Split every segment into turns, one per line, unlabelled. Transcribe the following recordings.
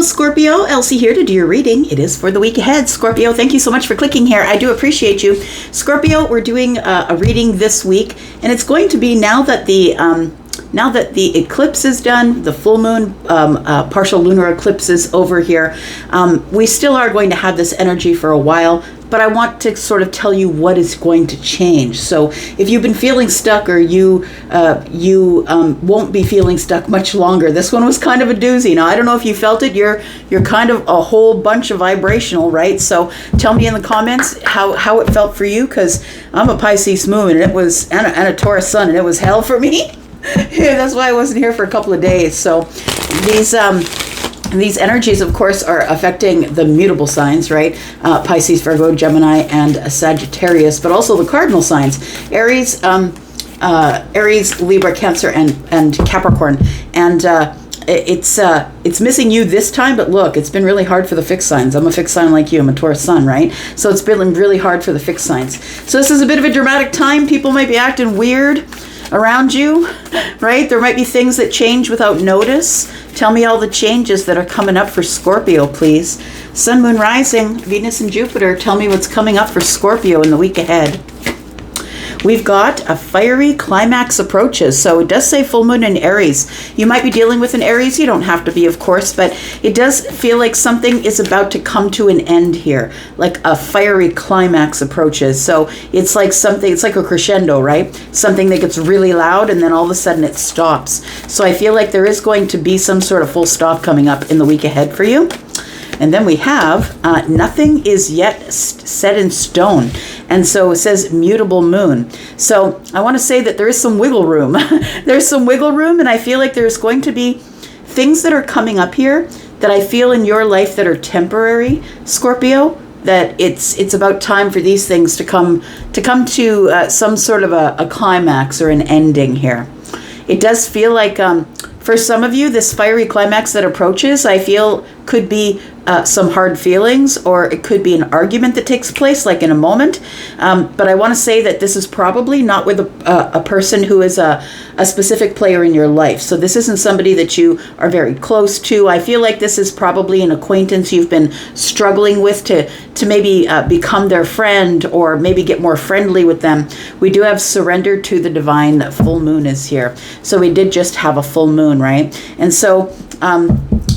Scorpio, Elsie here to do your reading. It is for the week ahead. Scorpio, thank you so much for clicking here. I do appreciate you. Scorpio, we're doing a reading this week, and it's going to be now that the eclipse is done, the full moon, partial lunar eclipse is over here. We still are going to have this energy for a while, but I want to sort of tell you what is going to change. So if you've been feeling stuck, or you won't be feeling stuck much longer, this one was kind of a doozy. Now, I don't know if you felt it. You're kind of a whole bunch of vibrational, right? So tell me in the comments how it felt for you, because I'm a Pisces moon, and it was and a Taurus sun, and it was hell for me. Yeah, that's why I wasn't here for a couple of days. So these energies, of course, are affecting the mutable signs, right? Pisces, Virgo, Gemini, and Sagittarius, but also the cardinal signs: Aries, Libra, Cancer, and Capricorn. And it's missing you this time, but look, it's been really hard for the fixed signs. I'm a fixed sign like you. I'm a Taurus sun, right? So it's been really hard for the fixed signs. So this is a bit of a dramatic time. People might be acting weird around you, right? There might be things that change without notice. Tell me all the changes that are coming up for Scorpio, please. Sun, Moon, Rising, Venus, and Jupiter. Tell me what's coming up for Scorpio in the week ahead. We've got a fiery climax approaches. So it does say full moon in Aries. You might be dealing with an Aries. You don't have to be, of course, but it does feel like something is about to come to an end here, like a fiery climax approaches. So it's like something, it's like a crescendo, right? Something that gets really loud and then all of a sudden it stops. So I feel like there is going to be some sort of full stop coming up in the week ahead for you. And then we have nothing is yet set in stone. And so it says mutable moon. So I want to say that there is some wiggle room. There's some wiggle room, and I feel like there's going to be things that are coming up here that I feel in your life that are temporary, Scorpio, that it's about time for these things to come to some sort of a climax or an ending here. It does feel like for some of you, this fiery climax that approaches, I feel could be some hard feelings, or it could be an argument that takes place, like in a moment. But I want to say that this is probably not with a person who is a specific player in your life. So this isn't somebody that you are very close to. I feel like this is probably an acquaintance you've been struggling with to maybe become their friend, or maybe get more friendly with them. We do have surrender to the divine. That full moon is here. So we did just have a full moon, right? And so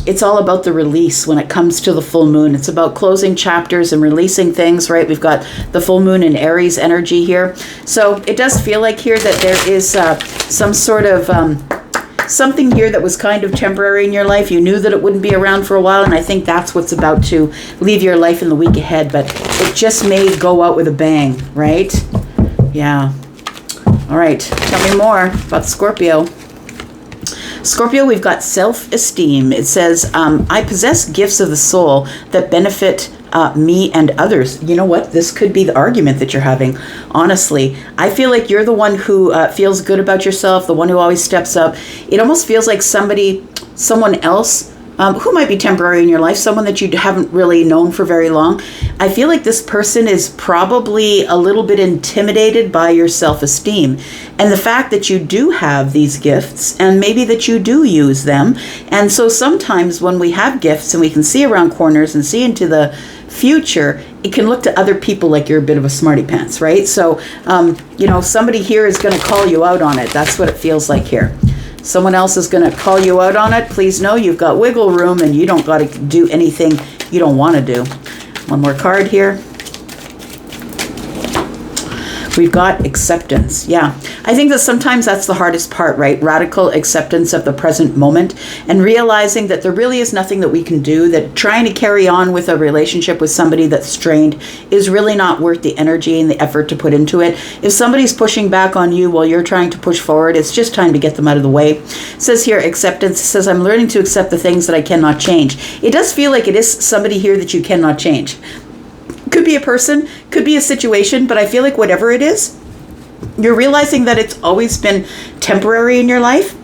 it's all about the release when it comes to the full moon. It's about closing chapters and releasing things, right? We've got the full moon in Aries energy here. So it does feel like here that there is some sort of something here that was kind of temporary in your life. You knew that it wouldn't be around for a while, and I think that's what's about to leave your life in the week ahead. But it just may go out with a bang, right? Yeah. All right. Tell me more about Scorpio. Scorpio, we've got self-esteem. It says, I possess gifts of the soul that benefit me and others. You know what? This could be the argument that you're having. Honestly, I feel like you're the one who feels good about yourself, the one who always steps up. It almost feels like someone else who might be temporary in your life, someone that you haven't really known for very long. I feel like this person is probably a little bit intimidated by your self-esteem and the fact that you do have these gifts, and maybe that you do use them. And so sometimes when we have gifts and we can see around corners and see into the future, it can look to other people like you're a bit of a smarty pants, right? So, somebody here is going to call you out on it. That's what it feels like here. Someone else is going to call you out on it. Please know you've got wiggle room, and you don't got to do anything you don't want to do. One more card here. We've got acceptance. Yeah, I think that sometimes that's the hardest part, right? Radical acceptance of the present moment, and realizing that there really is nothing that we can do, that trying to carry on with a relationship with somebody that's strained is really not worth the energy and the effort to put into it. If somebody's pushing back on you while you're trying to push forward, it's just time to get them out of the way. It says here, acceptance. It says, I'm learning to accept the things that I cannot change. It does feel like it is somebody here that you cannot change. Could be a person, could be a situation, but I feel like whatever it is, you're realizing that it's always been temporary in your life,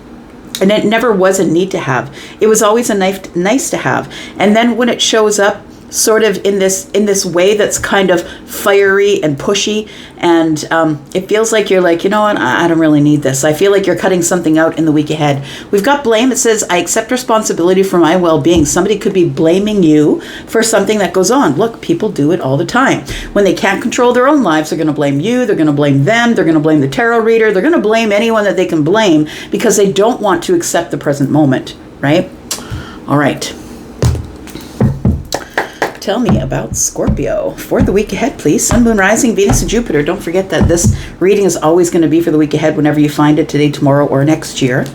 and it never was a need to have. It was always a nice to have. And then when it shows up, sort of in this way that's kind of fiery and pushy, and it feels like you're like, you know what, I don't really need this. I feel like you're cutting something out in the week ahead. We've got blame. It says, I accept responsibility for my well-being. Somebody could be blaming you for something that goes on. Look, people do it all the time. When they can't control their own lives, they're going to blame you, they're going to blame them, they're going to blame the tarot reader, they're going to blame anyone that they can blame because they don't want to accept the present moment, right? All right. Tell me about Scorpio for the week ahead, please. Sun, Moon, Rising, Venus, and Jupiter. Don't forget that this reading is always going to be for the week ahead whenever you find it, today, tomorrow, or next year.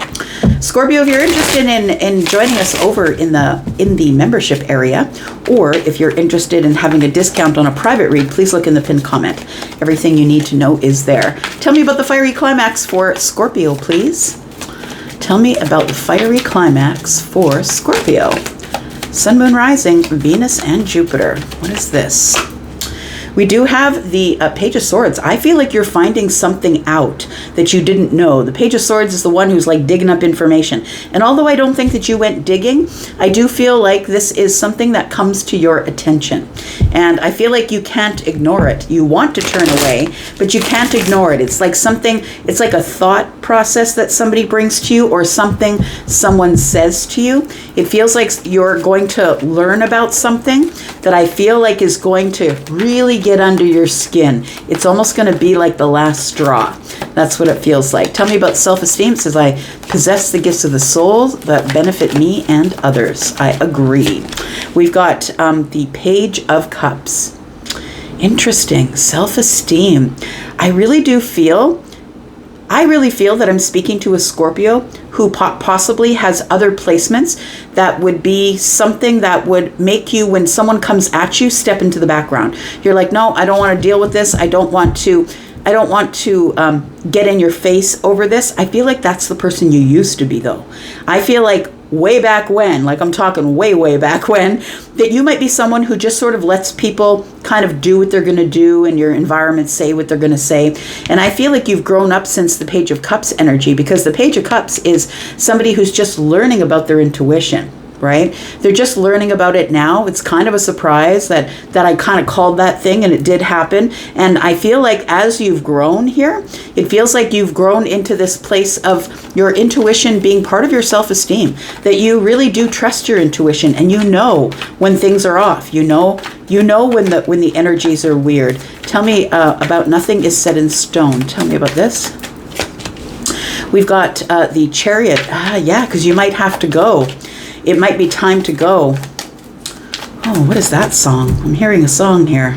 Scorpio, if you're interested in joining us over in the membership area, or if you're interested in having a discount on a private read, please look in the pinned comment. Everything you need to know is there. Tell me about the fiery climax for Scorpio, please. Tell me about the fiery climax for Scorpio. Sun, Moon, Rising, Venus, and Jupiter. What is this? We do have the Page of Swords. I feel like you're finding something out that you didn't know. The Page of Swords is the one who's like digging up information. And although I don't think that you went digging, I do feel like this is something that comes to your attention. And I feel like you can't ignore it. You want to turn away, but you can't ignore it. It's like something, it's like a thought process that somebody brings to you or something someone says to you. It feels like you're going to learn about something that I feel like is going to really get under your skin. It's almost going to be like the last straw. That's what it feels like. Tell me about self-esteem. It says, I possess the gifts of the soul that benefit me and others. I agree. We've got the Page of Cups. Interesting. Self-esteem. I really feel that I'm speaking to a Scorpio who possibly has other placements that would be something that would make you, when someone comes at you, step into the background. You're like, no, I don't want to deal with this. I don't want to get in your face over this. I feel like that's the person you used to be, though. I feel like way back when, like I'm talking way back when, that you might be someone who just sort of lets people kind of do what they're going to do and your environment say what they're going to say. And I feel like you've grown up since the Page of Cups energy, because the Page of Cups is somebody who's just learning about their intuition, right? They're just learning about it now. It's kind of a surprise that I kind of called that thing, and it did happen. And I feel like as you've grown here, it feels like you've grown into this place of your intuition being part of your self-esteem, that you really do trust your intuition, and you know when things are off. You know when the energies are weird. Tell me about Nothing is Set in Stone. Tell me about this. We've got the Chariot. Yeah, because you might have to go. It might be time to go. Oh, what is that song? I'm hearing a song here.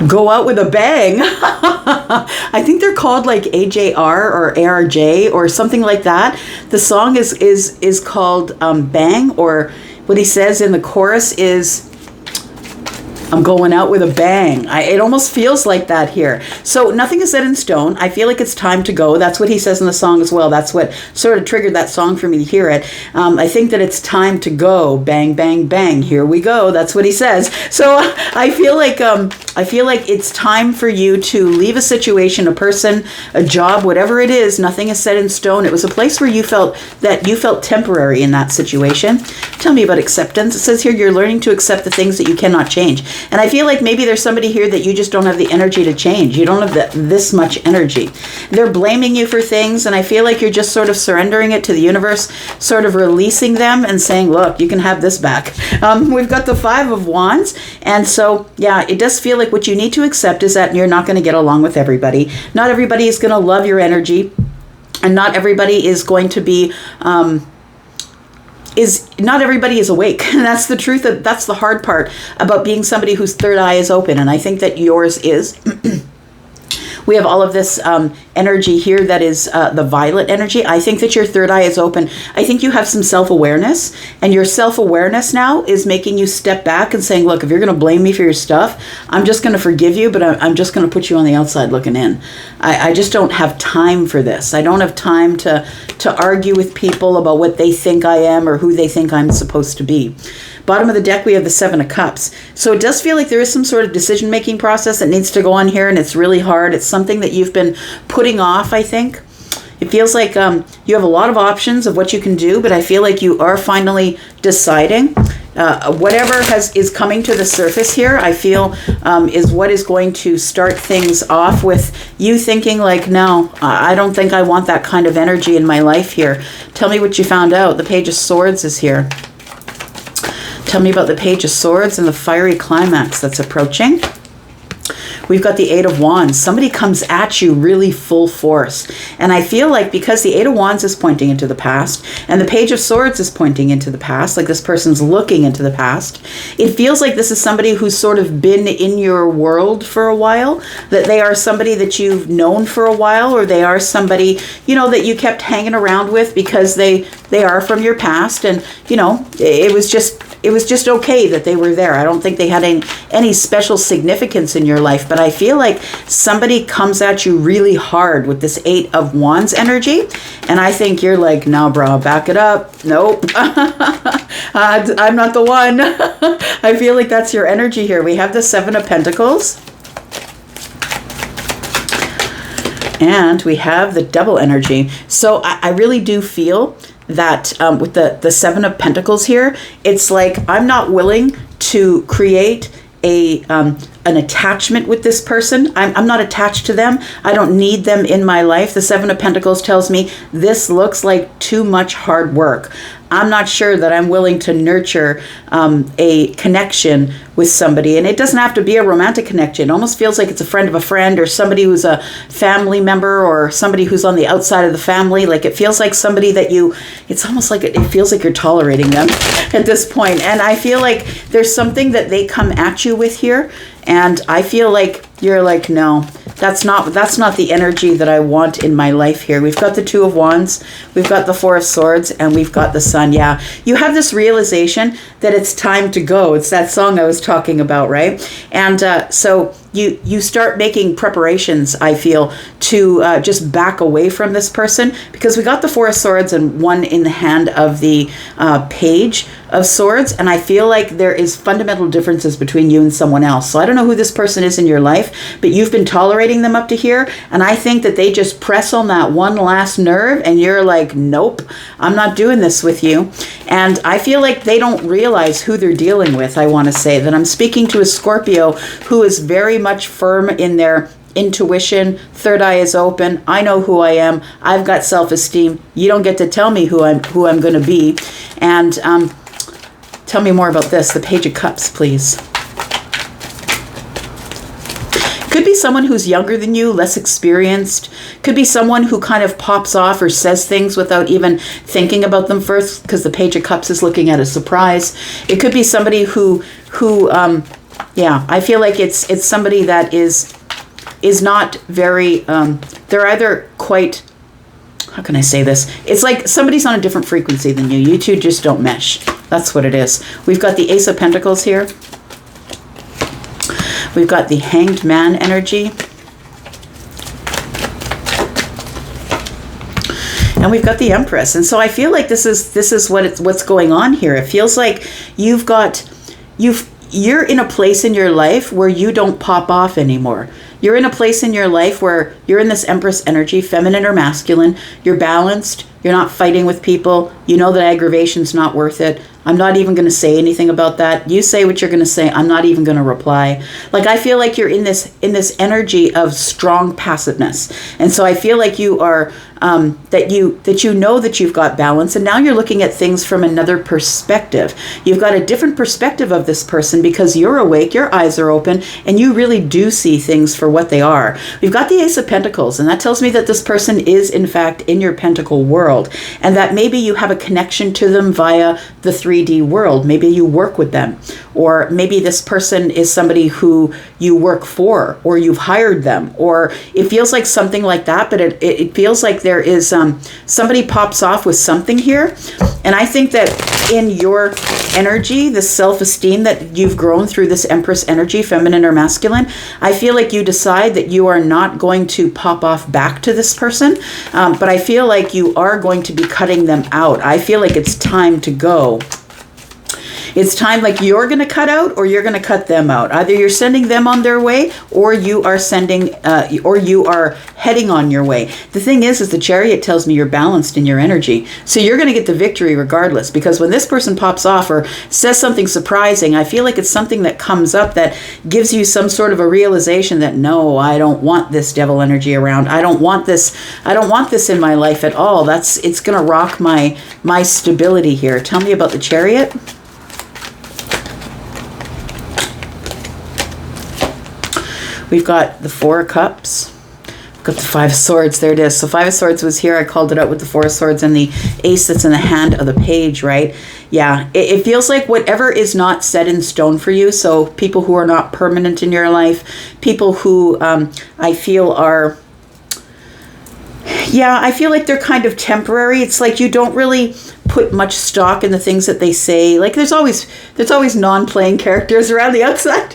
Go out with a bang. I think they're called like AJR or ARJ or something like that. The song is called Bang, or what he says in the chorus is, I'm going out with a bang. It almost feels like that here. So nothing is set in stone. I feel like it's time to go. That's what he says in the song as well. That's what sort of triggered that song for me to hear it. I think that it's time to go. Bang, bang, bang. Here we go. That's what he says. So I feel like it's time for you to leave a situation, a person, a job, whatever it is. Nothing is set in stone. It was a place where you felt temporary in that situation. Tell me about acceptance. It says here you're learning to accept the things that you cannot change. And I feel like maybe there's somebody here that you just don't have the energy to change. You don't have this much energy. They're blaming you for things, and I feel like you're just sort of surrendering it to the universe, sort of releasing them and saying, look, you can have this back. We've got the Five of Wands. And so, yeah, it does feel like what you need to accept is that you're not going to get along with everybody. Not everybody is going to love your energy, and not everybody is going to be... not everybody is awake. And that's the truth. That's the hard part about being somebody whose third eye is open. And I think that yours is. We have all of this energy here that is the violet energy. I think that your third eye is open. I think you have some self-awareness, and your self-awareness now is making you step back and saying, look, if you're going to blame me for your stuff, I'm just going to forgive you, but I'm just going to put you on the outside looking in. I just don't have time for this. I don't have time to argue with people about what they think I am or who they think I'm supposed to be. Bottom of the deck, we have the Seven of Cups. So it does feel like there is some sort of decision-making process that needs to go on here, and it's really hard. It's something that you've been putting off, I think. It feels like you have a lot of options of what you can do, but I feel like you are finally deciding. Whatever is coming to the surface here, I feel is what is going to start things off with you thinking like, no, I don't think I want that kind of energy in my life here. Tell me what you found out. The Page of Swords is here. Tell me about the Page of Swords and the fiery climax that's approaching. We've got the Eight of Wands. Somebody comes at you really full force. And I feel like because the Eight of Wands is pointing into the past and the Page of Swords is pointing into the past, like this person's looking into the past, it feels like this is somebody who's sort of been in your world for a while, that they are somebody that you've known for a while, or they are somebody, you know, that you kept hanging around with because they are from your past. And, you know, it was just okay that they were there. I don't think they had any special significance in your life, but I feel like somebody comes at you really hard with this Eight of Wands energy, and I think you're like, no, bro, back it up. Nope. I'm not the one. I feel like that's your energy here. We have the Seven of Pentacles. And we have the Devil energy. So I really do feel that with the Seven of Pentacles here, it's like I'm not willing to create an attachment with this person. I'm not attached to them. I don't need them in my life. The Seven of Pentacles tells me this looks like too much hard work. I'm not sure that I'm willing to nurture a connection with somebody. And it doesn't have to be a romantic connection. It almost feels like it's a friend of a friend, or somebody who's a family member, or somebody who's on the outside of the family. Like it feels like somebody that it's almost like it feels like you're tolerating them at this point. And I feel like there's something that they come at you with here. And I feel like you're like, no, that's not the energy that I want in my life here. We've got the Two of Wands, we've got the Four of Swords, and we've got the Sun. Yeah, you have this realization that it's time to go. It's that song I was talking about, right? And so you start making preparations, I feel, to just back away from this person, because we got the Four of Swords and one in the hand of the Page of Swords, and I feel like there is fundamental differences between you and someone else. So I don't know who this person is in your life, but you've been tolerating them up to here, and I think that they just press on that one last nerve, and you're like, nope, I'm not doing this with you. And I feel like they don't realize who they're dealing with. I want to say that I'm speaking to a Scorpio who is very much firm in their intuition. Third eye is open. I know who I am. I've got self-esteem. You don't get to tell me who I'm going to be. And tell me more about this. The Page of Cups, please. Could be someone who's younger than you, less experienced. Could be someone who kind of pops off or says things without even thinking about them first, because the Page of Cups is looking at a surprise. It could be somebody who I feel like it's somebody that is not very, they're either quite, how can I say this? It's like somebody's on a different frequency than you. You two just don't mesh. That's what it is. We've got the Ace of Pentacles here. We've got the Hanged Man energy. And we've got the Empress. And so I feel like this is what's going on here. It feels like you're in a place in your life where you don't pop off anymore. You're in a place in your life where you're in this Empress energy, feminine or masculine. You're balanced. You're not fighting with people. You know that aggravation's not worth it. I'm not even going to say anything about that. You say what you're going to say. I'm not even going to reply. Like, I feel like you're in this energy of strong passiveness. And so I feel like you are, that you know that you've got balance, and now you're looking at things from another perspective. You've got a different perspective of this person because you're awake, your eyes are open, and you really do see things for what they are. We've got the Ace of Pentacles, and that tells me that this person is, in fact, in your pentacle world, and that maybe you have a connection to them via the 3D world. Maybe you work with them, or maybe this person is somebody who you work for, or you've hired them, or it feels like something like that, but it feels like there is somebody pops off with something here. And I think that in your energy, the self-esteem that you've grown through this Empress energy, feminine or masculine, I feel like you decide that you are not going to pop off back to this person, but I feel like you are going to be cutting them out. I feel like it's time to go. It's time, like, you're going to cut out or you're going to cut them out. Either you're sending them on their way, or you are heading on your way. The thing is the Chariot tells me you're balanced in your energy. So you're going to get the victory regardless, because when this person pops off or says something surprising, I feel like it's something that comes up that gives you some sort of a realization that, no, I don't want this devil energy around. I don't want this in my life at all. It's going to rock my stability here. Tell me about the Chariot. We've got the Four of Cups. We've got the Five of Swords. There it is. So Five of Swords was here. I called it out with the Four of Swords and the Ace that's in the hand of the page, right? Yeah, it feels like whatever is not set in stone for you. So people who are not permanent in your life, people who I feel are... Yeah, I feel like they're kind of temporary. It's like you don't really put much stock in the things that they say. Like there's always non-playing characters around the outside.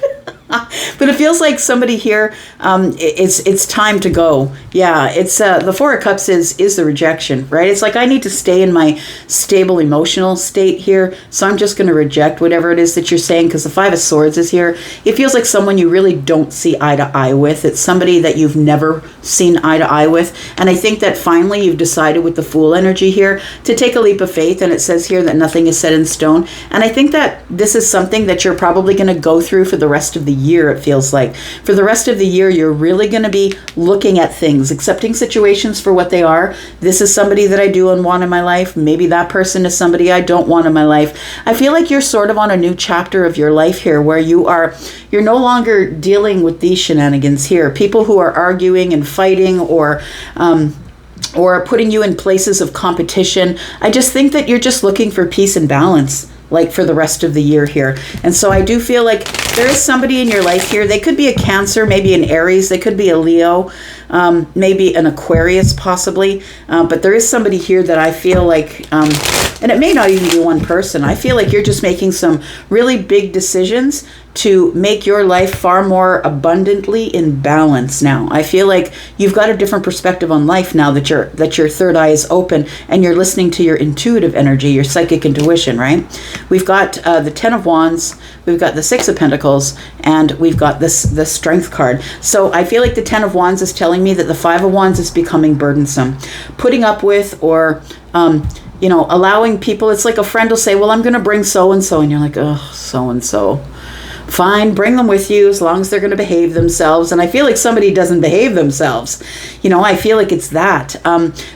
But it feels like somebody here, it's time to go. Yeah, it's the Four of Cups is the rejection, right? It's like I need to stay in my stable emotional state here, so I'm just going to reject whatever it is that you're saying, because the Five of Swords is here. It feels like someone you really don't see eye to eye with. It's somebody that you've never seen eye to eye with, and I think that finally you've decided with the Fool energy here to take a leap of faith, and it says here that nothing is set in stone, and I think that this is something that you're probably going to go through for the rest of the year. It feels like for the rest of the year you're really going to be looking at things, accepting situations for what they are. This is somebody that I do and want in my life. Maybe that person is somebody I don't want in my life. I feel like you're sort of on a new chapter of your life here, where you're no longer dealing with these shenanigans here. People who are arguing and fighting or putting you in places of competition. I just think that you're just looking for peace and balance, like for the rest of the year here. And so I do feel like there is somebody in your life here. They could be a Cancer, maybe an Aries, they could be a Leo, maybe an Aquarius possibly. But there is somebody here that I feel like, and it may not even be one person. I feel like you're just making some really big decisions to make your life far more abundantly in balance now. I feel like you've got a different perspective on life now that your third eye is open and you're listening to your intuitive energy, your psychic intuition, right? We've got the Ten of Wands, we've got the Six of Pentacles, and we've got the Strength card. So I feel like the Ten of Wands is telling me that the Five of Wands is becoming burdensome. Putting up with or allowing people, it's like a friend will say, well, I'm going to bring so-and-so, and you're like, oh, so-and-so. Fine, bring them with you as long as they're going to behave themselves. And I feel like somebody doesn't behave themselves. I feel like it's that.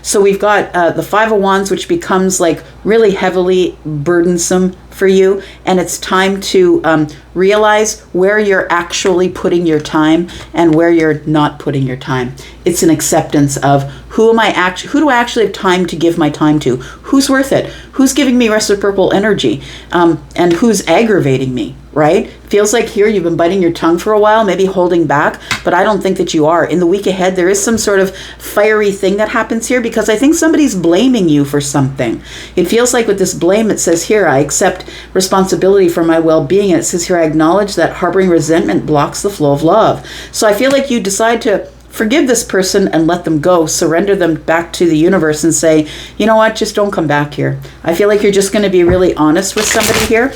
So we've got the Five of Wands, which becomes like really heavily burdensome for you. And it's time to realize where you're actually putting your time and where you're not putting your time. It's an acceptance of who do I actually have time to give my time to? Who's worth it? Who's giving me reciprocal energy? And who's aggravating me? Right? Feels like here you've been biting your tongue for a while, maybe holding back, but I don't think that you are. In the week ahead, there is some sort of fiery thing that happens here because I think somebody's blaming you for something. It feels like with this blame, it says here, I accept responsibility for my well-being. And it says here, I acknowledge that harboring resentment blocks the flow of love. So I feel like you decide to forgive this person and let them go, surrender them back to the universe and say, you know what, just don't come back here. I feel like you're just going to be really honest with somebody here.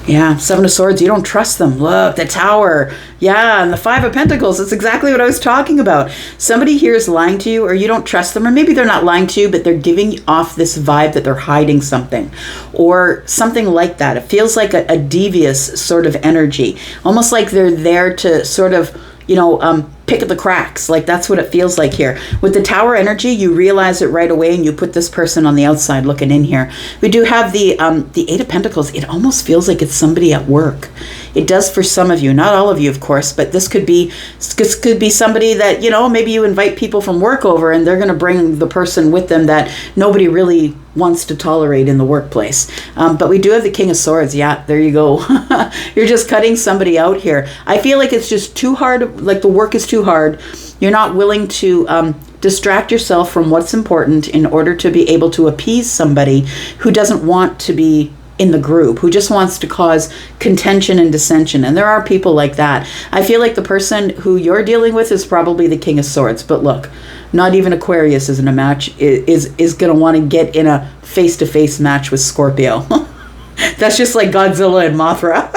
Yeah, Seven of Swords, you don't trust them. Look, the Tower. Yeah, and the Five of Pentacles. That's exactly what I was talking about. Somebody here is lying to you, or you don't trust them, or maybe they're not lying to you, but they're giving off this vibe that they're hiding something, or something like that. It feels like a devious sort of energy, almost like they're there to sort of, pick at the cracks. Like that's what it feels like here. With the Tower energy, you realize it right away and you put this person on the outside looking in here. We do have the Eight of Pentacles. It almost feels like it's somebody at work. It does for some of you, not all of you, of course, but this could be somebody that, maybe you invite people from work over and they're going to bring the person with them that nobody really wants to tolerate in the workplace. But we do have the King of Swords. Yeah, there you go. You're just cutting somebody out here. I feel like it's just too hard, like the work is too hard. You're not willing to distract yourself from what's important in order to be able to appease somebody who doesn't want to be in the group, who just wants to cause contention and dissension. And there are people like that. I feel like the person who you're dealing with is probably the King of Swords. But look, not even Aquarius is in a match, is going to want to get in a face-to-face match with Scorpio. That's just like Godzilla and Mothra.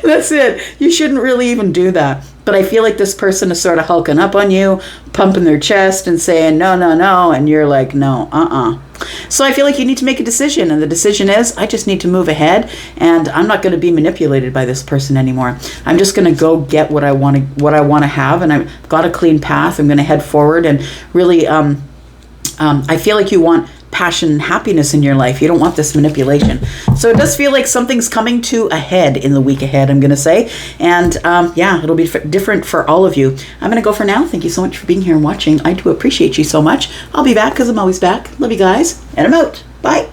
That's it. You shouldn't really even do that. But I feel like this person is sort of hulking up on you, pumping their chest and saying, no, no, no. And you're like, no, So I feel like you need to make a decision. And the decision is, I just need to move ahead. And I'm not going to be manipulated by this person anymore. I'm just going to go get what I want to have. And I've got a clean path. I'm going to head forward. And really, I feel like you want passion and happiness in your life. You don't want this manipulation. So it does feel like something's coming to a head in the week ahead, I'm going to say. And yeah, it'll be different for all of you. I'm going to go for now. Thank you so much for being here and watching. I do appreciate you so much. I'll be back because I'm always back. Love you guys. And I'm out. Bye.